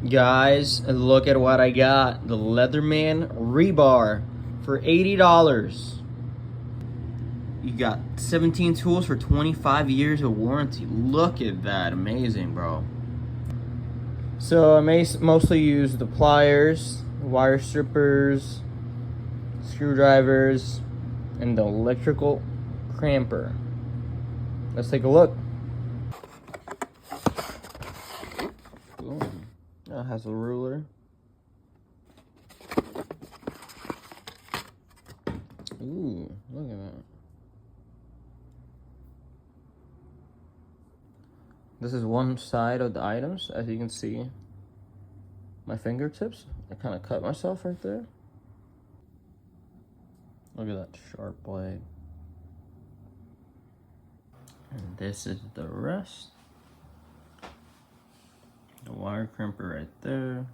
Guys, look at what I got. The Leatherman Rebar for $80. You got 17 tools for 25 years of warranty. Look at that. Amazing, bro. So I mostly use the pliers, wire strippers, screwdrivers, and the electrical cramper. Let's take a look. Boom. It has a ruler. Ooh, look at that. This is one side of the items, as you can see. My fingertips. I kind of cut myself right there. Look at that sharp blade. And this is the rest. The wire crimper right there.